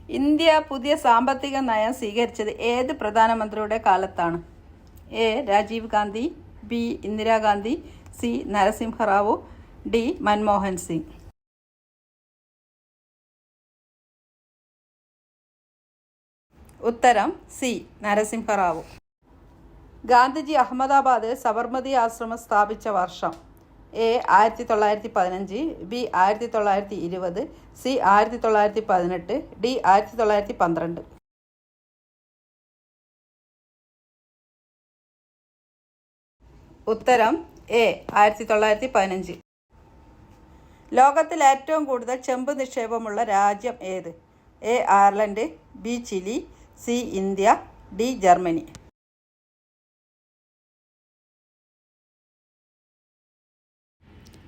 India പുതിയ സാമ്പത്തിക നയം സ്വീകരിച്ചത് ഏത് പ്രധാനമന്ത്രിയുടെ കാലത്താണ്? A. Rajiv Gandhi, B. Indira Gandhi, C. Narasimha Rao, D. Manmohan Singh. ഉത്തരം സി. നരസിംഹറാവു. ഗാന്ധിജി അഹമ്മദാബാദിൽ സബർമതി ആശ്രമം സ്ഥാപിച്ച വർഷം? എ. 1915, ബി. 1920, സി. 1918, ഡി. 1912. ഉത്തരം എ. 1915. ലോകത്തിൽ ഏറ്റവും കൂടുതൽ ചെമ്പ് നിക്ഷേപമുള്ള രാജ്യം ഏത്? A. Ireland, B. Chile, C. India, D. Germany.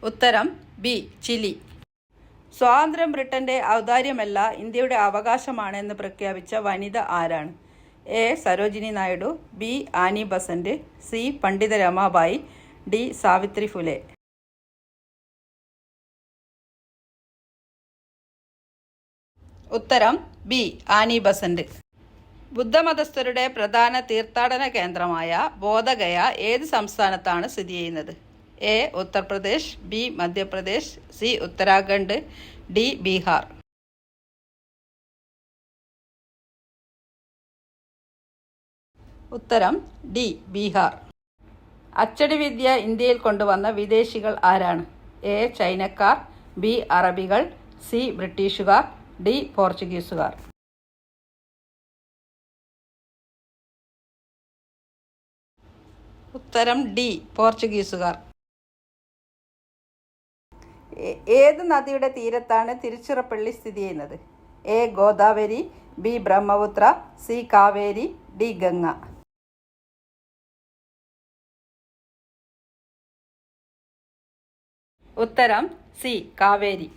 ഉത്തരം ബി. ചിലി. സ്വാതന്ത്ര്യം ബ്രിട്ടന്റെ ഔദാര്യമല്ല, ഇന്ത്യയുടെ അവകാശമാണ് എന്ന് പ്രഖ്യാപിച്ച വനിത ആരാണ്? A. Sarojini Naidu, B. Annie Besant, C. പണ്ഡിത രമാബായി, ഡി. സാവിത്രി ഫുലെ. ഉത്തരം ബി. Annie Besant. ബുദ്ധമതസ്ഥരുടെ പ്രധാന തീർത്ഥാടന കേന്ദ്രമായ ബോധഗയ ഏത് സംസ്ഥാനത്താണ് സ്ഥിതി ചെയ്യുന്നത്? A. Uttar Pradesh, B. Madhya Pradesh, C. Uttarakhand, D. Bihar. ഉത്തരം ഡി. ബീഹാർ. അച്ചടി വിദ്യ ഇന്ത്യയിൽ കൊണ്ടുവന്ന വിദേശികൾ ആരാണ്? എ. ചൈനക്കാർ, ബി. അറബികൾ, സി. ബ്രിട്ടീഷുകാർ, ഡി. പോർച്ചുഗീസുകാർ. ഉത്തരം ഡി. പോർച്ചുഗീസുകാർ. ഏത് നദിയുടെ തീരത്താണ് തിരുച്ചിറപ്പള്ളി സ്ഥിതി ചെയ്യുന്നത്? A. Godavari, B. Brahmaputra, C. Kaveri, D. Ganga. ഉത്തരം സി. കാവേരി.